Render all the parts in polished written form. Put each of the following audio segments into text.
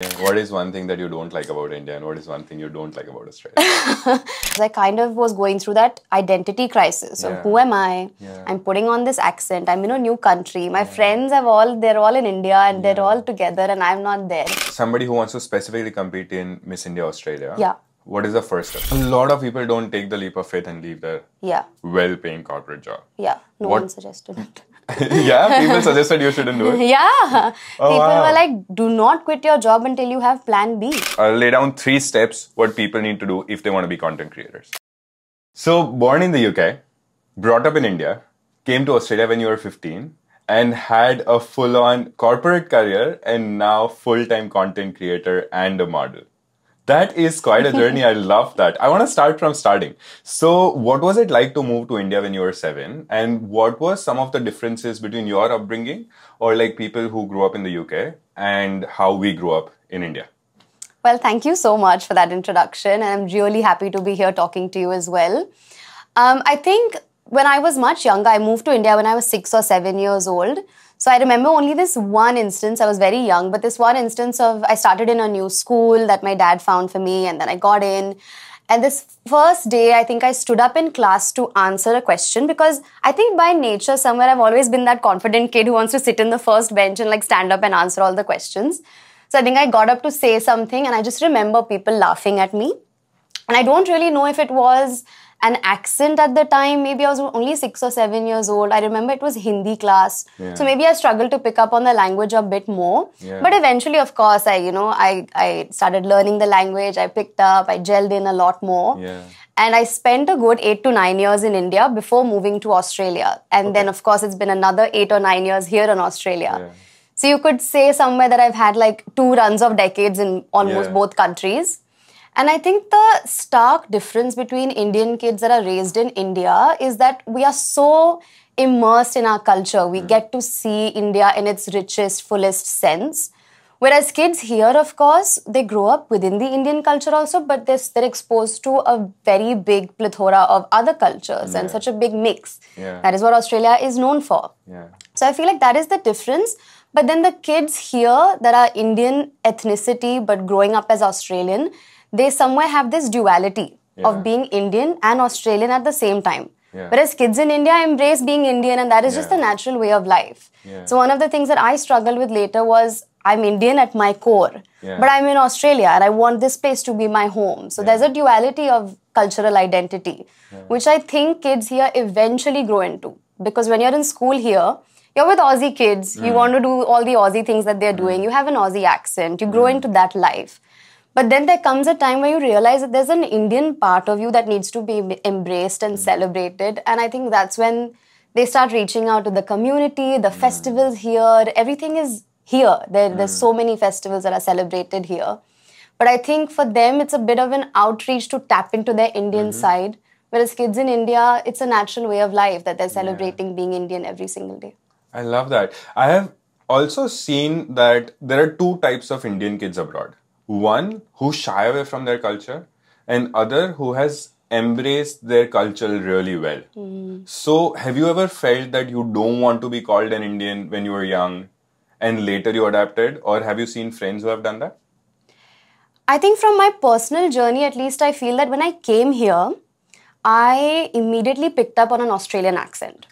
What is one thing that you don't like about India and what is one thing you don't like about Australia? I kind of was going through that identity crisis of who am I? I'm putting on this accent. I'm in a new country. My friends they're all in India and they're all together and I'm not there. Somebody who wants to specifically compete in Miss India Australia. Yeah. What is the first step? A lot of people don't take the leap of faith and leave their well-paying corporate job. Yeah. No one suggested it. Yeah, people suggested you shouldn't do it. Yeah. People were like, do not quit your job until you have plan B. I'll lay down 3 steps what people need to do if they want to be content creators. So, born in the UK, brought up in India, came to Australia when you were 15 and had a full-on corporate career and now full-time content creator and a model. That is quite a journey. I love that. I want to start from starting. So what was it like to move to India when you were 7? And what were some of the differences between your upbringing or like people who grew up in the UK and how we grew up in India? Well, thank you so much for that introduction. And I'm really happy to be here talking to you as well. I think when I was much younger, I moved to India when I was 6 or 7 years old. So I remember only this one instance. I was very young, but this one instance of I started in a new school that my dad found for me and then I got in. And this first day, I think I stood up in class to answer a question because I think by nature somewhere I've always been that confident kid who wants to sit in the first bench and like stand up and answer all the questions. So I think I got up to say something and I just remember people laughing at me. And I don't really know if it was an accent at the time. Maybe I was only 6 or 7 years old. I remember it was Hindi class. So maybe I struggled to pick up on the language a bit more. But eventually, of course, I started learning the language. I picked up, I gelled in a lot more. And I spent a good 8 to 9 years in India before moving to Australia. And then, of course, it's been another 8 or 9 years here in Australia. So you could say somewhere that I've had like 2 runs of decades in almost both countries. And I think the stark difference between Indian kids that are raised in India is that we are so immersed in our culture. We get to see India in its richest, fullest sense. Whereas kids here, of course, they grow up within the Indian culture also, but they're exposed to a very big plethora of other cultures and such a big mix. That is what Australia is known for. So I feel like that is the difference. But then the kids here that are Indian ethnicity but growing up as Australian, they somewhere have this duality of being Indian and Australian at the same time. Whereas kids in India embrace being Indian and that is just the natural way of life. So one of the things that I struggled with later was I'm Indian at my core, but I'm in Australia and I want this place to be my home. So there's a duality of cultural identity, which I think kids here eventually grow into. Because when you're in school here, you're with Aussie kids, you want to do all the Aussie things that they're doing, you have an Aussie accent, you grow into that life. But then there comes a time where you realize that there's an Indian part of you that needs to be embraced and celebrated. And I think that's when they start reaching out to the community, the festivals here, everything is here. There's so many festivals that are celebrated here. But I think for them, it's a bit of an outreach to tap into their Indian side. Whereas kids in India, it's a natural way of life that they're celebrating being Indian every single day. I love that. I have also seen that there are 2 types of Indian kids abroad. One who shy away from their culture and other who has embraced their culture really well. So have you ever felt that you don't want to be called an Indian when you were young and later you adapted, or have you seen friends who have done that? I think from my personal journey, at least I feel that when I came here, I immediately picked up on an Australian accent.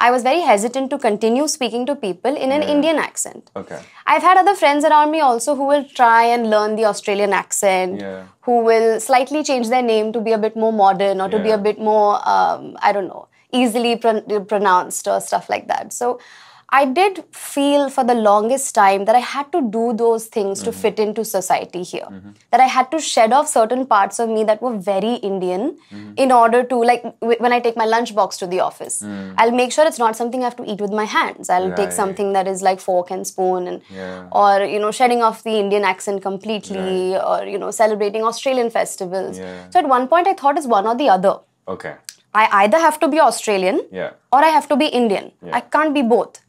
I was very hesitant to continue speaking to people in an Indian accent. I've had other friends around me also who will try and learn the Australian accent, who will slightly change their name to be a bit more modern or to be a bit more, I don't know, easily pronounced or stuff like that. So I did feel for the longest time that I had to do those things to fit into society here. That I had to shed off certain parts of me that were very Indian in order to, like when I take my lunchbox to the office, I'll make sure it's not something I have to eat with my hands. I'll take something that is like fork and spoon and, or, you know, shedding off the Indian accent completely or, you know, celebrating Australian festivals. So at one point I thought it's one or the other. I either have to be Australian or I have to be Indian. I can't be both.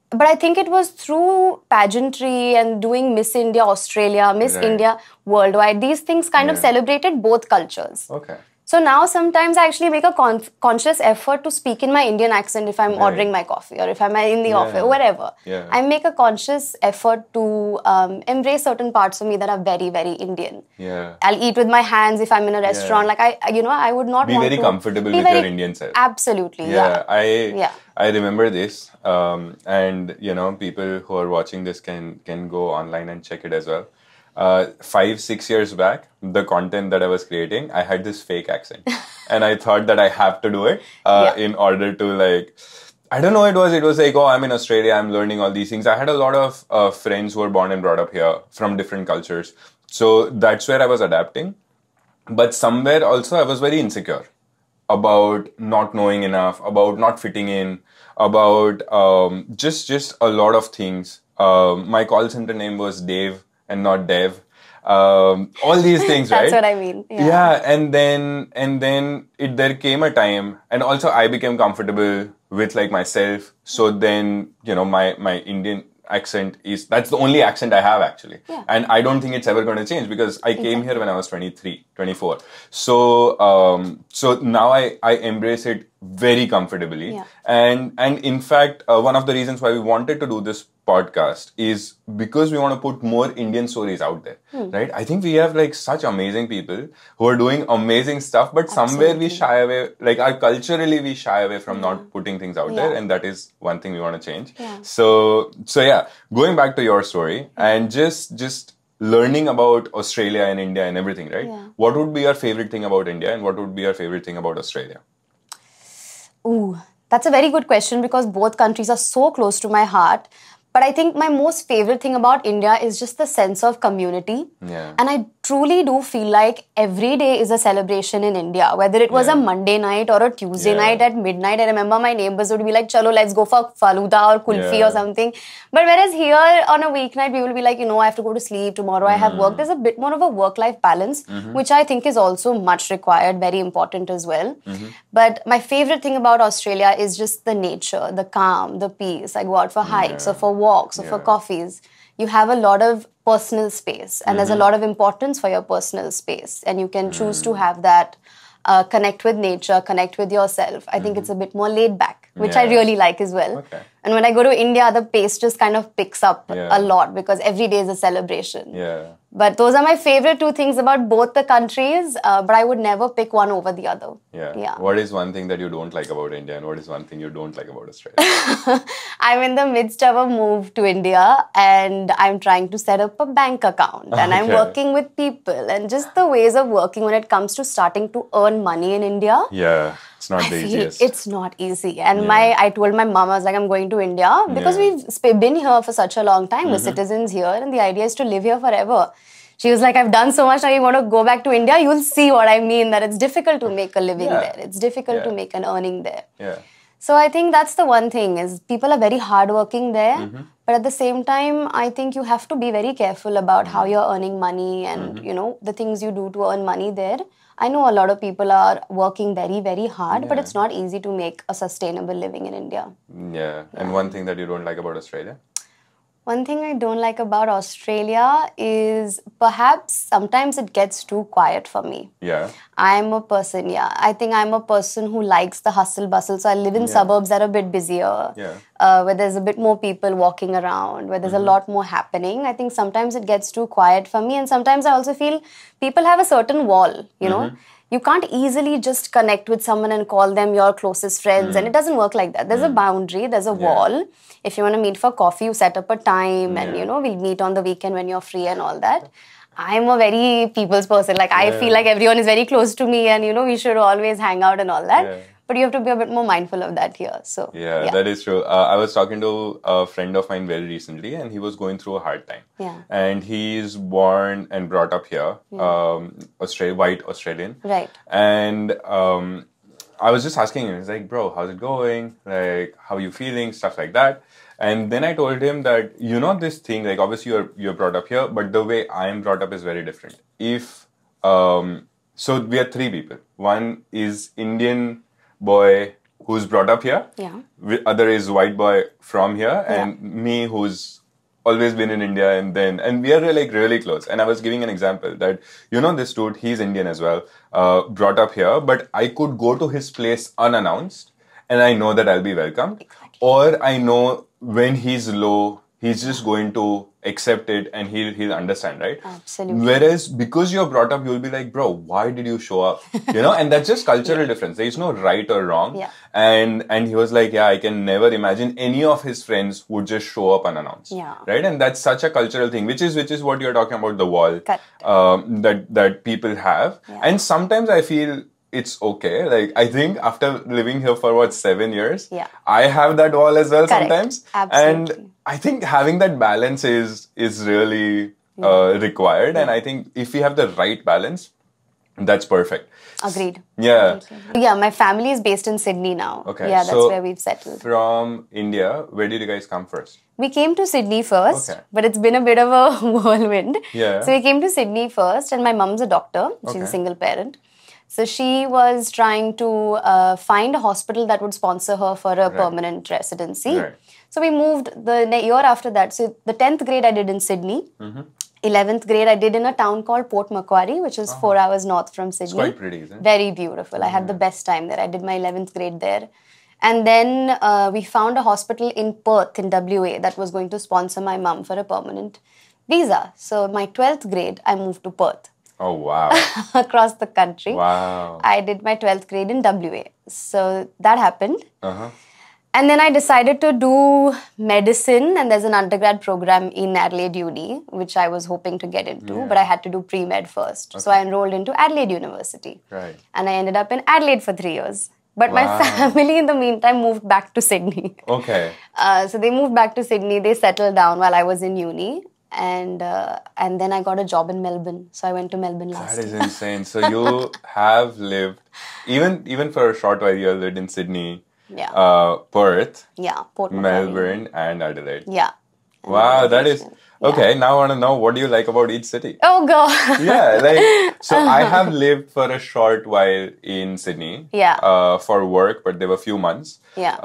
But I think it was through pageantry and doing Miss India Australia, Miss India worldwide, these things kind of celebrated both cultures. So now sometimes I actually make a conscious effort to speak in my Indian accent if I'm ordering my coffee or if I'm in the office, whatever. Yeah. I make a conscious effort to embrace certain parts of me that are very, very Indian. Yeah. I'll eat with my hands if I'm in a restaurant. Like I would not be want very to comfortable be with very, your Indian self. Absolutely. Yeah. I remember this, and people who are watching this can go online and check it as well. 5-6 years back, the content that I was creating, I had this fake accent, and I thought that I have to do it in order to like. I don't know. It was like, oh, I'm in Australia. I'm learning all these things. I had a lot of friends who were born and brought up here from different cultures, so that's where I was adapting. But somewhere also, I was very insecure about not knowing enough, about not fitting in, about just a lot of things. My call center name was Dave and not Dev. All these things, right? That's what I mean. Yeah, and then there came a time, and also I became comfortable with like myself. So then my Indian accent that's the only accent I have actually, and I don't think it's ever going to change because I came here when I was 23, 24. So so now I embrace it very comfortably, and in fact one of the reasons why we wanted to do this podcast is because we want to put more Indian stories out there, right? I think we have like such amazing people who are doing amazing stuff, but somewhere we shy away, like culturally we shy away from not putting things out there, and that is one thing we want to change. So yeah, going back to your story and just learning about Australia and India and everything, right? What would be your favorite thing about India and what would be your favorite thing about Australia? Ooh, that's a very good question because both countries are so close to my heart. But I think my most favorite thing about India is just the sense of community. Yeah. And I truly do feel like every day is a celebration in India. Whether it was a Monday night or a Tuesday night at midnight, I remember my neighbors would be like, chalo, let's go for faluda or kulfi or something. But whereas here on a weeknight, we will be like, I have to go to sleep. Tomorrow I have work. There's a bit more of a work-life balance, which I think is also much required, very important as well. But my favorite thing about Australia is just the nature, the calm, the peace. I go out for hikes or for walks or for coffees. You have a lot of personal space and there's a lot of importance for your personal space, and you can choose to have that connect with nature, connect with yourself. I think it's a bit more laid back, which I really like as well. Okay. And when I go to India, the pace just kind of picks up a lot because every day is a celebration. Yeah. But those are my favorite two things about both the countries, but I would never pick one over the other. Yeah. What is one thing that you don't like about India and what is one thing you don't like about Australia? I'm in the midst of a move to India and I'm trying to set up a bank account and I'm working with people and just the ways of working when it comes to starting to earn money in India. Yeah. It's not the easiest. It's not easy. And I told my mom, I was like, I'm going to India because we've been here for such a long time. We're citizens here and the idea is to live here forever. She was like, I've done so much, now you want to go back to India? You'll see what I mean, that it's difficult to make a living there. It's difficult to make an earning there. Yeah. So I think that's the one thing, is people are very hardworking there. But at the same time, I think you have to be very careful about how you're earning money and, the things you do to earn money there. I know a lot of people are working very, very hard, but it's not easy to make a sustainable living in India. Yeah. And one thing that you don't like about Australia? One thing I don't like about Australia is perhaps sometimes it gets too quiet for me. Yeah. I'm a person, I think I'm a person who likes the hustle bustle. So I live in suburbs that are a bit busier, where there's a bit more people walking around, where there's a lot more happening. I think sometimes it gets too quiet for me. And sometimes I also feel people have a certain wall, you know. You can't easily just connect with someone and call them your closest friends. And it doesn't work like that. There's a boundary, there's a wall. If you want to meet for coffee, you set up a time and, we'll meet on the weekend when you're free and all that. I'm a very people's person. Like, I feel like everyone is very close to me and, we should always hang out and all that. But you have to be a bit more mindful of that here. So yeah, that is true. I was talking to a friend of mine very recently and he was going through a hard time. And he's born and brought up here, white Australian. Right. And I was just asking him, he's like, bro, how's it going? Like, how are you feeling? Stuff like that. And then I told him that, this thing, like, obviously you're brought up here, but the way I am brought up is very different. So we are three people. One is Indian boy who's brought up here. Yeah. Other is white boy from here. And me who's always been in India, and we are like really close. And I was giving an example that, this dude, he's Indian as well, brought up here, but I could go to his place unannounced and I know that I'll be welcomed. Or I know when he's low, he's just going to accept it and he'll understand, right? Absolutely. Whereas because you're brought up, you'll be like, bro, why did you show up? And that's just cultural difference. There is no right or wrong. Yeah. And he was like, yeah, I can never imagine any of his friends would just show up unannounced. Yeah. Right? And that's such a cultural thing, which is what you're talking about, the wall that people have. Yeah. And sometimes I feel it's okay. Like, I think after living here for 7 years, I have that wall as well. Correct. Sometimes. Absolutely. And I think having that balance is really required. And I think if we have the right balance, that's perfect. Agreed. Yeah. Yeah, my family is based in Sydney now. Okay. Yeah, that's where we've settled. From India, where did you guys come first? We came to Sydney first, but it's been a bit of a whirlwind. Yeah. So we came to Sydney first, and my mum's a doctor. She's a single parent. So she was trying to find a hospital that would sponsor her for a permanent residency. Right. So we moved the year after that. So the 10th grade I did in Sydney. 11th grade I did in a town called Port Macquarie, which is 4 hours north from Sydney. It's quite pretty, isn't it? Very beautiful. I had the best time there. I did my 11th grade there. And then we found a hospital in Perth in WA that was going to sponsor my mum for a permanent visa. So my 12th grade, I moved to Perth. Oh, wow. Across the country. Wow. I did my 12th grade in WA. So that happened. Uh-huh. And then I decided to do medicine, and there's an undergrad program in Adelaide Uni, which I was hoping to get into, but I had to do pre-med first. So I enrolled into Adelaide University. Right. And I ended up in Adelaide for 3 years. But my family in the meantime moved back to Sydney. Okay. So they moved back to Sydney, they settled down while I was in uni. And then I got a job in Melbourne. So I went to Melbourne last year. That is insane. So you have lived, even for a short while, you have lived in Sydney, Perth, Port Melbourne, and Adelaide. Yeah. Wow, that is... Okay, now I want to know, what do you like about each city? Oh, God. Yeah, so I have lived for a short while in Sydney for work, but there were a few months. Yeah.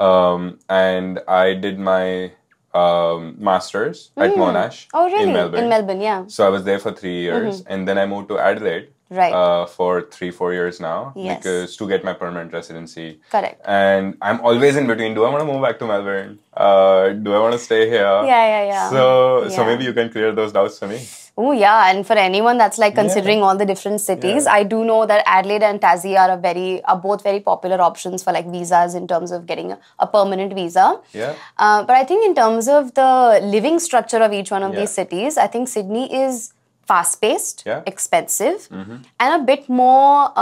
And I did my master's at Monash in Melbourne. In Melbourne, yeah. So I was there for 3 years, and then I moved to Adelaide for 3-4 years now, because to get my permanent residency. Correct. And I'm always in between. Do I want to move back to Melbourne? Do I want to stay here? Yeah. So maybe you can clear those doubts for me. Oh, yeah. And for anyone that's like considering all the different cities, I do know that Adelaide and Tassie are both very popular options for like visas in terms of getting a permanent visa. Yeah. But I think in terms of the living structure of each one of these cities, I think Sydney is fast-paced, expensive, and a bit more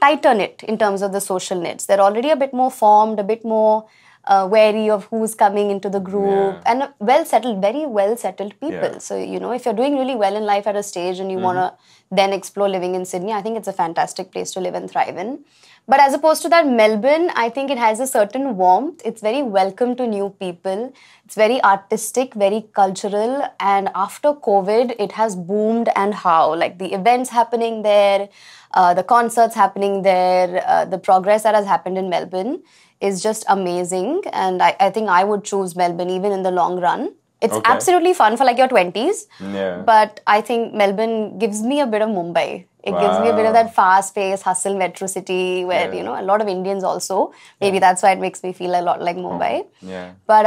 tighter knit in terms of the social knits. They're already a bit more formed, a bit more wary of who's coming into the group, and very well settled people. So, if you're doing really well in life at a stage and you want to then explore living in Sydney, I think it's a fantastic place to live and thrive in. But as opposed to that, Melbourne, I think it has a certain warmth. It's very welcome to new people. It's very artistic, very cultural. And after COVID, it has boomed and how. Like the events happening there, the concerts happening there, the progress that has happened in Melbourne is just amazing. And I think I would choose Melbourne even in the long run. It's absolutely fun for like your 20s. Yeah. But I think Melbourne gives me a bit of Mumbai. It gives me a bit of that fast-paced hustle metro city where, a lot of Indians also. Maybe that's why it makes me feel a lot like Mumbai. Yeah. But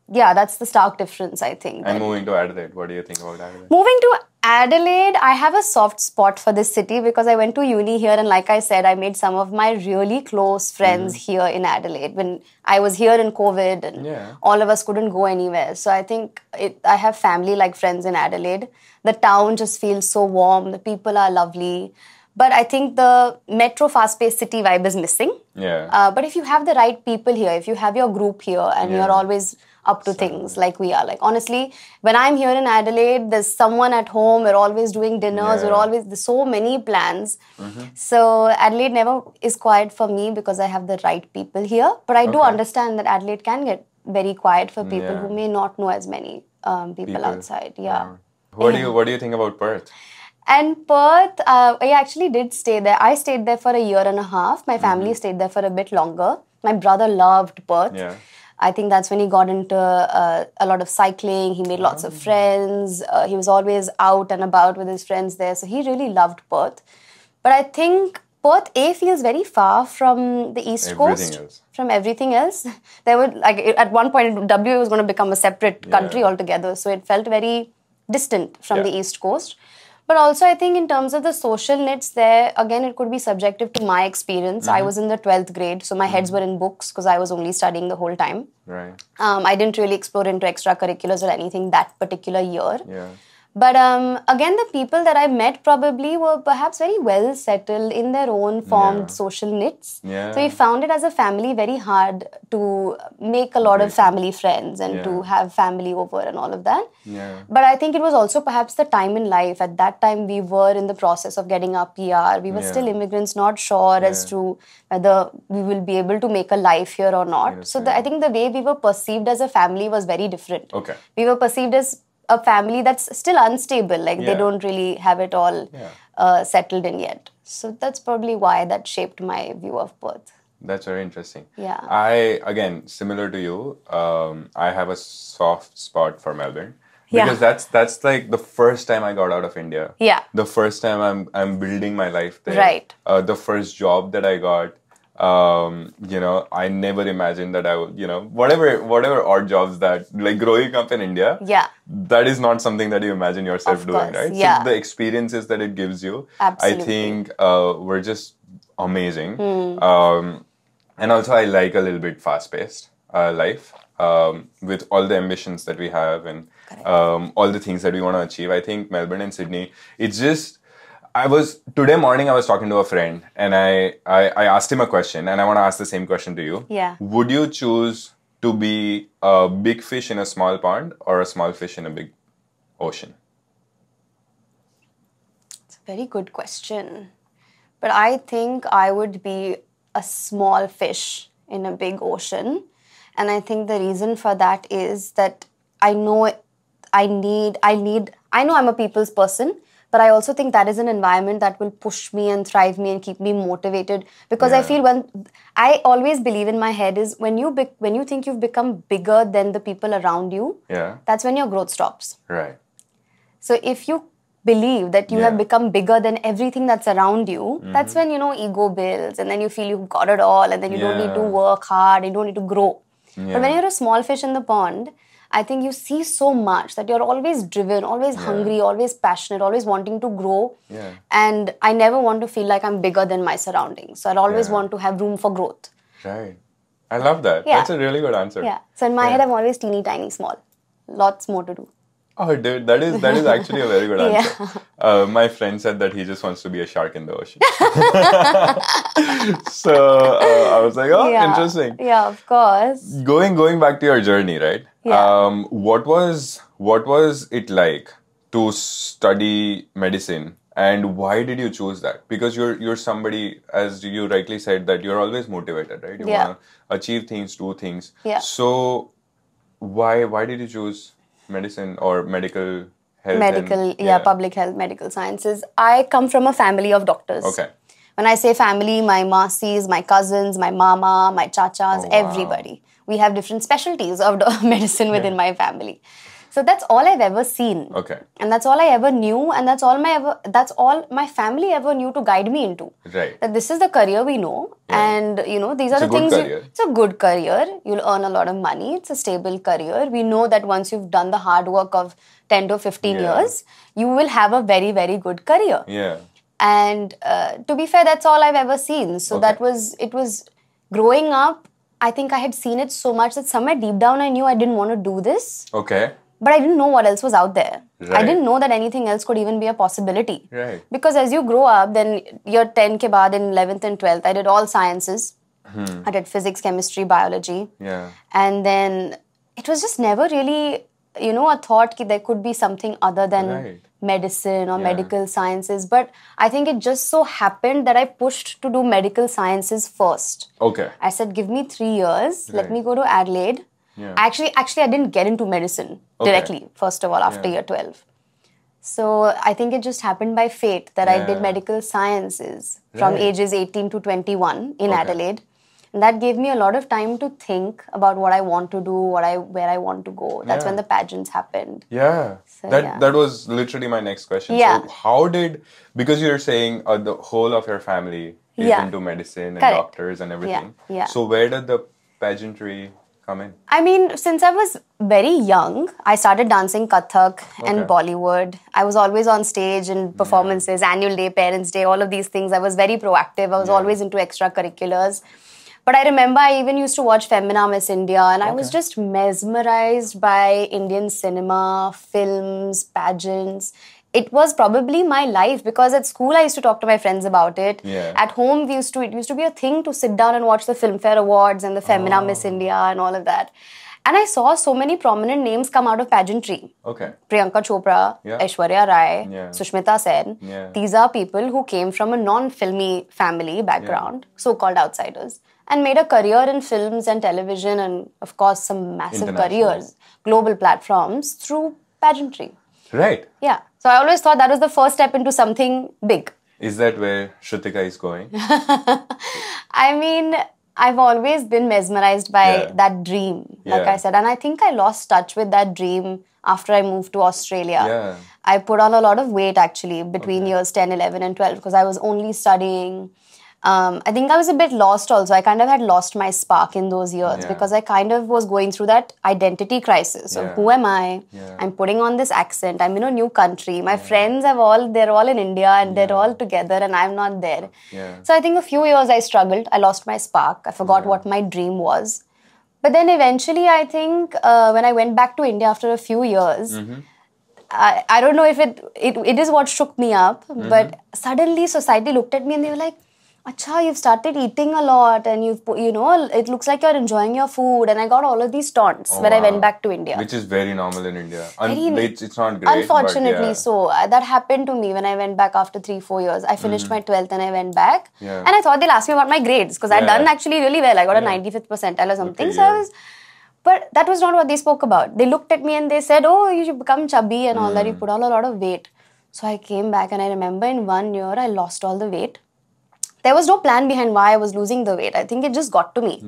that's the stark difference, I think. And moving to Adelaide, what do you think about Adelaide? Moving to Adelaide, I have a soft spot for this city because I went to uni here, and like I said, I made some of my really close friends here in Adelaide when I was here in COVID and all of us couldn't go anywhere. So I think I have family-like friends in Adelaide. The town just feels so warm. The people are lovely. But I think the metro fast-paced city vibe is missing. Yeah. But if you have the right people here, if you have your group here and you're always up to things like we are. Like, honestly, when I'm here in Adelaide, there's someone at home. We're always doing dinners. There's so many plans. So Adelaide never is quiet for me because I have the right people here. But I do understand that Adelaide can get very quiet for people who may not know as many people outside. Yeah. What do you think about Perth? And Perth, I actually did stay there. I stayed there for a year and a half. My family stayed there for a bit longer. My brother loved Perth. Yeah. I think that's when he got into a lot of cycling. He made lots of friends. He was always out and about with his friends there. So he really loved Perth. But I think Perth A feels very far from the East Coast. From everything else. There were, like, at one point, WA was going to become a separate country altogether. So it felt very distant from the East Coast. But also, I think in terms of the social knits there, again, it could be subjective to my experience. I was in the 12th grade, so my heads were in books because I was only studying the whole time. Right. I didn't really explore into extracurriculars or anything that particular year. Yeah. But again, the people that I met probably were perhaps very well settled in their own formed social knits. Yeah. So we found it as a family very hard to make a lot of family friends and to have family over and all of that. Yeah. But I think it was also perhaps the time in life. At that time, we were in the process of getting our PR. We were still immigrants, not sure as to whether we will be able to make a life here or not. So I think the way we were perceived as a family was very different. Okay. We were perceived as a family that's still unstable, like they don't really have it all settled in yet. So that's probably why that shaped my view of Perth. That's very interesting. Yeah. I, again, similar to you, I have a soft spot for Melbourne. Because that's like the first time I got out of India. Yeah. The first time I'm building my life there. Right. The first job that I got. I never imagined that I would, whatever odd jobs that, like growing up in India, that is not something that you imagine yourself doing, right? Yeah. So the experiences that it gives you, Absolutely. I think were just amazing. And also I like a little bit fast-paced life with all the ambitions that we have and all the things that we want to achieve. I think Melbourne and Sydney, it's just... Today morning I was talking to a friend and I asked him a question and I want to ask the same question to you. Yeah. Would you choose to be a big fish in a small pond or a small fish in a big ocean? It's a very good question. But I think I would be a small fish in a big ocean. And I think the reason for that is that I know I'm a people's person. But I also think that is an environment that will push me and thrive me and keep me motivated. Because I feel I always believe in my head is when you think you've become bigger than the people around you, that's when your growth stops. Right. So if you believe that you have become bigger than everything that's around you, that's when, ego builds and then you feel you've got it all and then you don't need to work hard, you don't need to grow. But when you're a small fish in the pond, I think you see so much that you're always driven, always hungry, always passionate, always wanting to grow. Yeah. And I never want to feel like I'm bigger than my surroundings. So I'd always want to have room for growth. Right. I love that. Yeah. That's a really good answer. Yeah. So in my head, I'm always teeny tiny small. Lots more to do. Oh, dude, that is actually a very good answer. My friend said that he just wants to be a shark in the ocean. So I was like, interesting. Yeah, of course. Going back to your journey, right? Yeah. What was it like to study medicine, and why did you choose that? Because you're somebody, as you rightly said, that you're always motivated, right? You want to achieve things, do things. Yeah. So why did you choose medicine or medical health? Public health, medical sciences. I come from a family of doctors. Okay. When I say family, my masis, my cousins, my mama, my chachas, everybody. We have different specialties of medicine within my family. So that's all I've ever seen. Okay. And that's all I ever knew, and that's all my family ever knew to guide me into. Right. That this is the career we know, and these are the things. It's a good career. You'll earn a lot of money. It's a stable career. We know that once you've done the hard work of 10 to 15 years, you will have a very, very good career. Yeah. And to be fair, that's all I've ever seen. So it was growing up. I think I had seen it so much that somewhere deep down I knew I didn't want to do this. Okay. But I didn't know what else was out there. Right. I didn't know that anything else could even be a possibility. Right. Because as you grow up, then year 10 ke baad in 11th and 12th, I did all sciences. I did physics, chemistry, biology. Yeah. And then it was just never really, a thought that there could be something other than medicine or medical sciences. But I think it just so happened that I pushed to do medical sciences first. Okay. I said, give me 3 years. Let me go to Adelaide. Yeah. Actually, I didn't get into medicine directly, first of all, after year 12. So I think it just happened by fate that I did medical sciences from ages 18 to 21 in Adelaide. And that gave me a lot of time to think about what I want to do, where I want to go. That's when the pageants happened. Yeah. So, that was literally my next question. Yeah. So how did, because you're saying the whole of your family is into medicine and doctors and everything. Yeah. So where did the pageantry come in? I mean, since I was very young, I started dancing Kathak and Bollywood. I was always on stage in performances, annual day, parents' day, all of these things. I was very proactive. I was always into extracurriculars. But I remember I even used to watch Femina Miss India, and I was just mesmerized by Indian cinema, films, pageants. It was probably my life because at school I used to talk to my friends about it. Yeah. At home it used to be a thing to sit down and watch the Filmfare Awards and the Femina Miss India and all of that. And I saw so many prominent names come out of pageantry. Priyanka Chopra, Aishwarya Rai, Sushmita Sen. These are people who came from a non-filmy family background, so-called outsiders, and made a career in films and television and, of course, some massive careers, global platforms through pageantry. Right. Yeah. So I always thought that was the first step into something big. Is that where Shrutika is going? I mean, I've always been mesmerized by that dream, like I said. And I think I lost touch with that dream after I moved to Australia. I put on a lot of weight actually between years 10, 11 and 12 because I was only studying. I think I was a bit lost also. I kind of had lost my spark in those years because I kind of was going through that identity crisis of who am I? I'm putting on this accent. I'm in a new country. My friends they're all in India and they're all together and I'm not there. So I think a few years I struggled. I lost my spark. I forgot what my dream was. But then eventually I think when I went back to India after a few years, I don't know if it is what shook me up, but suddenly society looked at me and they were like, Acha, you've started eating a lot and it looks like you're enjoying your food. And I got all of these taunts when I went back to India. Which is very normal in India. It's not great. Unfortunately so. That happened to me when I went back after 3-4 years. I finished my 12th and I went back. And I thought they'll ask me about my grades because I'd done actually really well. I got a 95th percentile or something. But that was not what they spoke about. They looked at me and they said, oh, you should become chubby and all that. You put on a lot of weight. So I came back and I remember in 1 year I lost all the weight. There was no plan behind why I was losing the weight. I think it just got to me.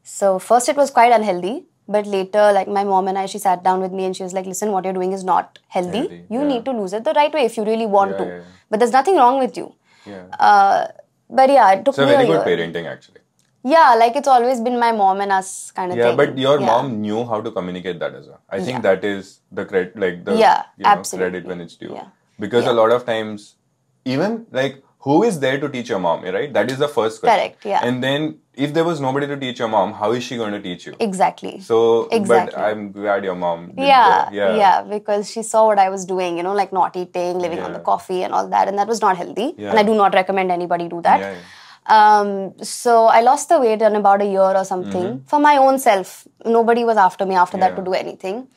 So first it was quite unhealthy. But later, like my mom and I, she sat down with me and she was like, listen, what you're doing is not healthy. You need to lose it the right way if you really want to. But there's nothing wrong with you. But yeah, it took me a year. So very good parenting actually. Yeah, like it's always been my mom and us kind of thing. Yeah, but your mom knew how to communicate that as well. I think that is the credit, like the credit when it's due. Because a lot of times, even like, who is there to teach your mom, right? That is the first question. Correct, yeah. And then, if there was nobody to teach your mom, how is she going to teach you? Exactly. So, but I'm glad your mom did Yeah, because she saw what I was doing, like not eating, living on the coffee and all that. And that was not healthy. And I do not recommend anybody do that. So, I lost the weight in about a year or something for my own self. Nobody was after me after that to do anything.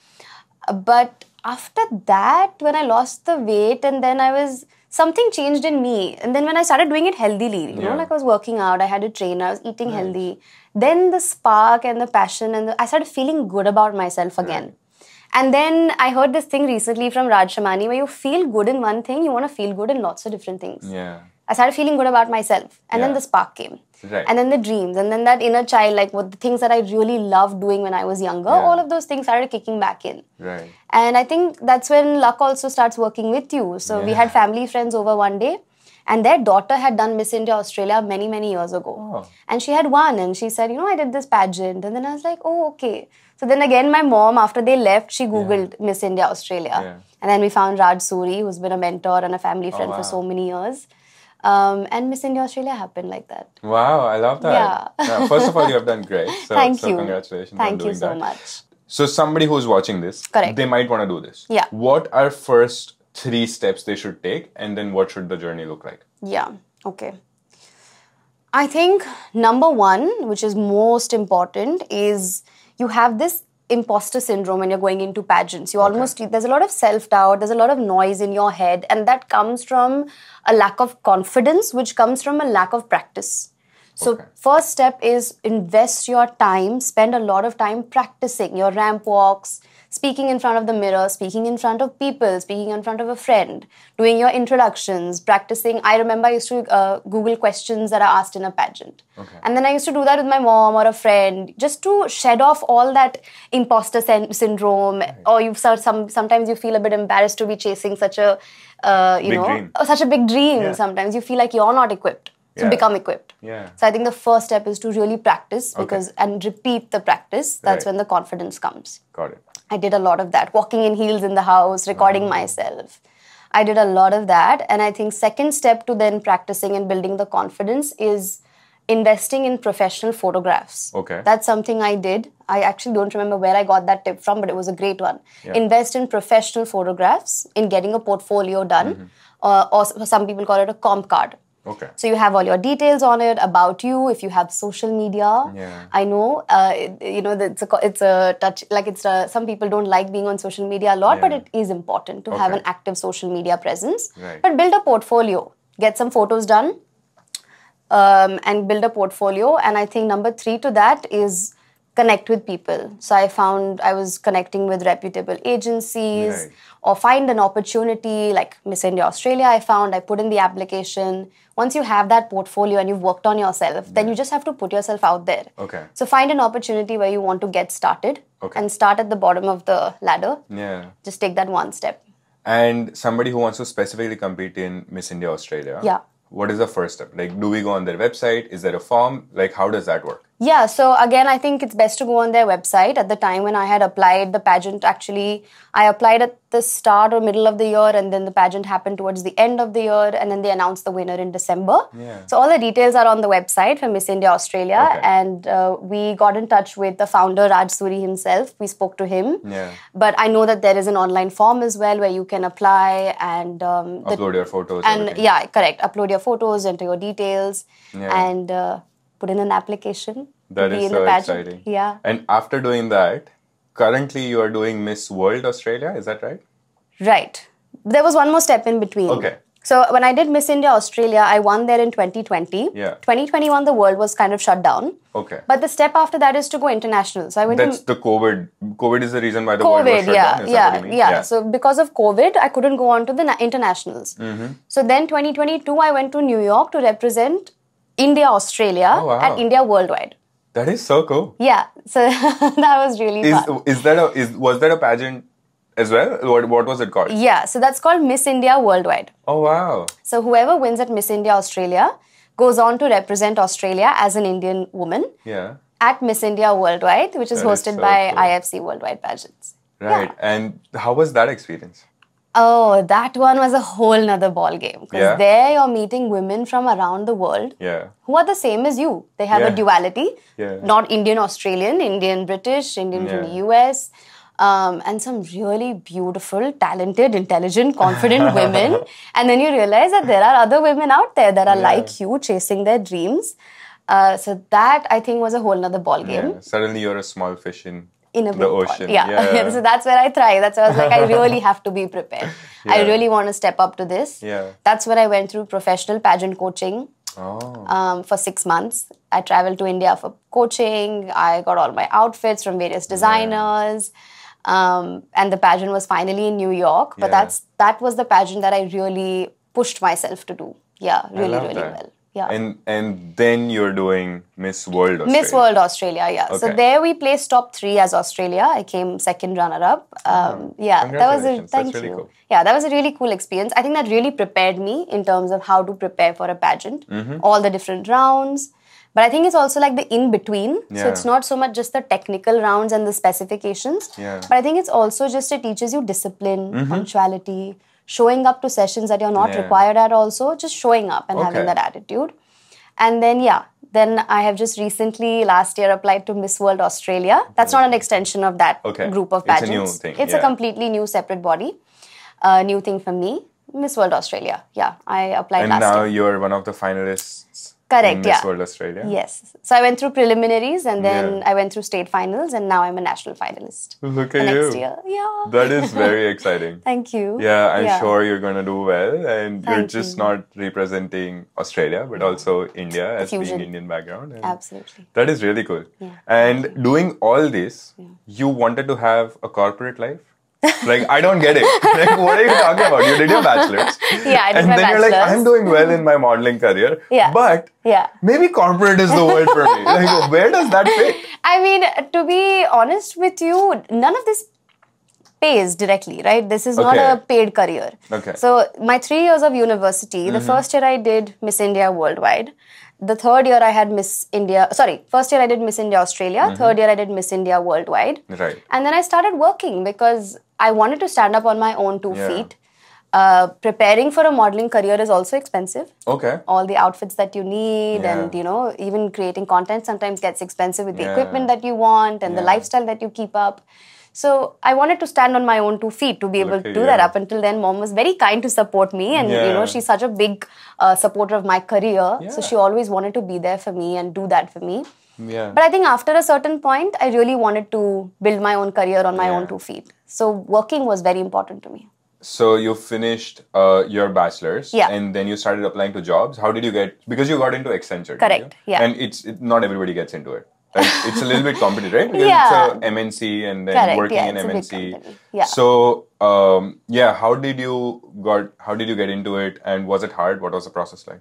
But after that, when I lost the weight and then something changed in me. And then when I started doing it healthily, like I was working out, I had a trainer, I was eating healthy. Then the spark and the passion and I started feeling good about myself again. And then I heard this thing recently from Raj Shamani where you feel good in one thing, you want to feel good in lots of different things. I started feeling good about myself. And then the spark came. And then the dreams. And then that inner child, like what the things that I really loved doing when I was younger, all of those things started kicking back in. And I think that's when luck also starts working with you. So we had family friends over one day. And their daughter had done Miss India Australia many, many years ago. And she had won. And she said, I did this pageant. And then I was like, oh, okay. So then again, my mom, after they left, she Googled Miss India Australia. And then we found Raj Suri, who's been a mentor and a family friend for so many years. And Miss India Australia happened like that. Wow, I love that. First of all, you have done great. So, Thank you. Congratulations Thank on doing you so that. much. So somebody who's watching this, they might want to do this. What are first 3 steps they should take and then what should the journey look like? Okay. I think number 1, which is most important, is you have this imposter syndrome when you're going into pageants. There's a lot of self-doubt, there's a lot of noise in your head, and that comes from a lack of confidence, which comes from a lack of practice. So first step is invest your time, spend a lot of time practicing your ramp walks, speaking in front of the mirror, speaking in front of people, speaking in front of a friend, doing your introductions, practicing. I remember I used to Google questions that are asked in a pageant. Okay. And then I used to do that with my mom or a friend, just to shed off all that imposter syndrome. Right. Or sometimes you feel a bit embarrassed to be chasing such a, such a big dream. Yeah. Sometimes you feel like you're not equipped. To become equipped. Yeah. So I think the first step is to really practice and repeat the practice. That's when the confidence comes. Got it. I did a lot of that. Walking in heels in the house, recording myself. I did a lot of that. And I think second step to then practicing and building the confidence is investing in professional photographs. Okay. That's something I did. I actually don't remember where I got that tip from, but it was a great one. Yeah. Invest in professional photographs, in getting a portfolio done. Or some people call it a comp card. Okay. So you have all your details on it about you. If you have social media, I know it's a touch. Like some people don't like being on social media a lot, but it is important to have an active social media presence. Right. But build a portfolio. Get some photos done, and build a portfolio. And I think number 3 to that is connect with people. So I found I was connecting with reputable agencies or find an opportunity like Miss India Australia. I put in the application. Once you have that portfolio and you've worked on yourself, then you just have to put yourself out there. Okay. So find an opportunity where you want to get started and start at the bottom of the ladder. Yeah. Just take that one step. And somebody who wants to specifically compete in Miss India Australia. Yeah. What is the first step? Like, do we go on their website? Is there a form? Like, how does that work? Yeah, so again, I think it's best to go on their website. At the time when I had applied the pageant, actually, I applied at the start or middle of the year, and then the pageant happened towards the end of the year, and then they announced the winner in December. Yeah. So all the details are on the website for Miss India Australia, and we got in touch with the founder, Raj Suri himself. We spoke to him. Yeah. But I know that there is an online form as well where you can apply and... upload your photos. And everything. yeah, correct. Upload your photos, enter your details, and... put in an application. That is so exciting. Yeah. And after doing that, currently you are doing Miss World Australia, is that right? Right. There was one more step in between. Okay. So when I did Miss India Australia, I won there in 2020. Yeah. 2021, the world was kind of shut down. Okay. But the step after that is to go international. So I went That's the COVID. COVID is the reason why the world was shut down. Is that what you mean? Yeah. So because of COVID, I couldn't go on to the internationals. So then 2022, I went to New York to represent India, Australia and India worldwide. That is so cool. Yeah, so that was really fun. Was that a pageant as well? What was it called? Yeah, so that's called Miss India Worldwide. Oh, wow. So whoever wins at Miss India Australia goes on to represent Australia as an Indian woman at Miss India Worldwide, which is hosted by IFC Worldwide Pageants. Right. Yeah. And how was that experience? Oh, that one was a whole nother ball game. Because there you're meeting women from around the world who are the same as you. They have a duality. Not Indian Australian, Indian British, Indian from the US. And some really beautiful, talented, intelligent, confident women. And then you realize that there are other women out there that are like you, chasing their dreams. So that, I think, was a whole nother ball game. Yeah. Suddenly you're a small fish in the ocean. Yeah. So that's where I thrive. That's why I was like, I really have to be prepared. I really want to step up to this. Yeah. That's when I went through professional pageant coaching for 6 months. I traveled to India for coaching. I got all my outfits from various designers. And the pageant was finally in New York. But that was the pageant that I really pushed myself to do. Yeah, really well. Yeah. And then you're doing Miss World Australia. Miss World Australia, yeah. Okay. So there we placed top 3 as Australia. I came second runner-up. That was thank you. Cool. Yeah, that was a really cool experience. I think that really prepared me in terms of how to prepare for a pageant. All the different rounds. But I think it's also like the in-between. So it's not so much just the technical rounds and the specifications. But I think it's also just it teaches you discipline, punctuality, showing up to sessions that you're not required at also, just showing up and having that attitude. And then, then I have just recently, last year, applied to Miss World Australia. That's not an extension of that group of pageants. It's a new thing. It's a completely new separate body. New thing for me. Miss World Australia. Yeah, I applied last year. And now you're one of the finalists. Correct, in Miss yeah. World Australia. Yes. So I went through preliminaries and then Yeah. I went through state finals and now I'm a national finalist. Look for at next you. year. Yeah. That is very exciting. Thank you. Yeah, I'm Yeah. sure you're going to do well. And you're Thank just you. not representing Australia, but also India as being fusion. Indian background. And Absolutely. that is really cool. Yeah, And doing all this, you wanted to have a corporate life? Like, I don't get it. Like, what are you talking about? You did your bachelor's. Yeah, I did and my then you're like, bachelor's. I'm doing well in my modeling career. Yeah. But Yeah. maybe corporate is the word for me. Like, where does that fit? I mean, to be honest with you, none of this pays directly, right? This is not Okay. a paid career. Okay. So my 3 years of university, the first year I did Miss India Worldwide. The third year I had first year I did Miss India Australia. Third year I did Miss India Worldwide. Right. And then I started working because I wanted to stand up on my own 2 Yeah. feet. Preparing for a modeling career is also expensive. Okay. All the outfits that you need Yeah. and, even creating content sometimes gets expensive with the Yeah. equipment that you want and the Yeah. lifestyle that you keep up. So I wanted to stand on my own 2 feet to be able Look to at do that. you. Up until then, mom was very kind to support me and, Yeah. she's such a big supporter of my career. So Yeah. she always wanted to be there for me and do that for me. Yeah. But I think after a certain point, I really wanted to build my own career on my own Yeah. 2 feet. So working was very important to me. So you finished your bachelor's, Yeah. and then you started applying to jobs. How did you get? Because you got into Accenture, didn't Correct, you? yeah. And not everybody gets into it. Like, it's a little bit competitive, right? Because Yeah. it's a MNC, and then Correct, working yeah, in it's a big MNC. company. Yeah. So how did you get into it, and was it hard? What was the process like?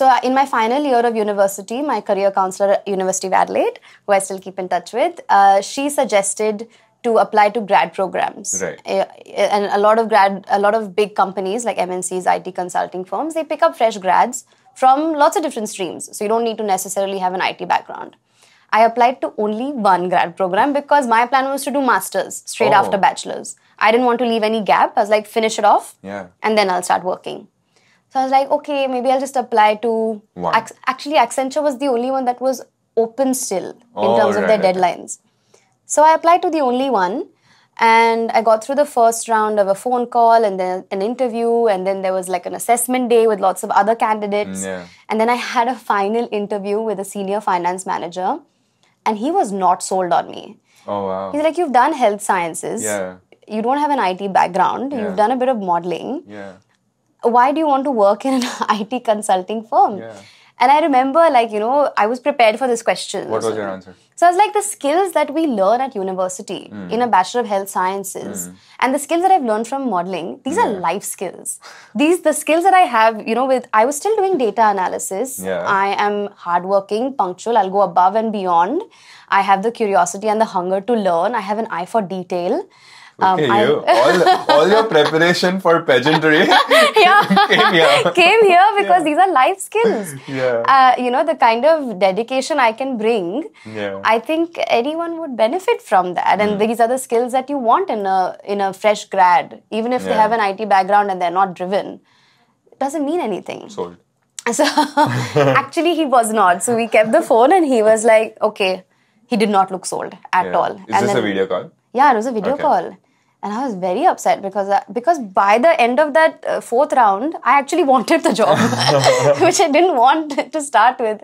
So in my final year of university, my career counselor at University of Adelaide, who I still keep in touch with, she suggested to apply to grad programs. Right. And a lot of big companies like MNCs, IT consulting firms, they pick up fresh grads from lots of different streams. So you don't need to necessarily have an IT background. I applied to only one grad program because my plan was to do masters straight Oh. after bachelor's. I didn't want to leave any gap. I was like, finish it off, Yeah. and then I'll start working. So I was like, okay, maybe I'll just apply to One. Actually, Accenture was the only one that was open still in Oh, terms of right, their right, right. deadlines. So I applied to the only one, and I got through the first round of a phone call and then an interview, and then there was like an assessment day with lots of other candidates. Yeah. And then I had a final interview with a senior finance manager, and he was not sold on me. Oh wow. He's like, you've done health sciences. Yeah. You don't have an IT background. Yeah. You've done a bit of modeling. Yeah. Why do you want to work in an IT consulting firm? Yeah. And I remember, I was prepared for this question. What was your answer? So I was like, the skills that we learn at university in a Bachelor of Health Sciences and the skills that I've learned from modeling, these are life skills. The skills that I have, I was still doing data analysis. Yeah. I am hardworking, punctual. I'll go above and beyond. I have the curiosity and the hunger to learn. I have an eye for detail. Okay, all your preparation for pageantry came here because these are life skills. Yeah. The kind of dedication I can bring, Yeah. I think anyone would benefit from that. And these are the skills that you want in a fresh grad. Even if they have an IT background and they're not driven, it doesn't mean anything. Sold. So actually he was not. So we kept the phone and he was like, okay, he did not look sold at all. Is this a video call? Yeah, it was a video call. And I was very upset because by the end of that fourth round, I actually wanted the job, which I didn't want to start with.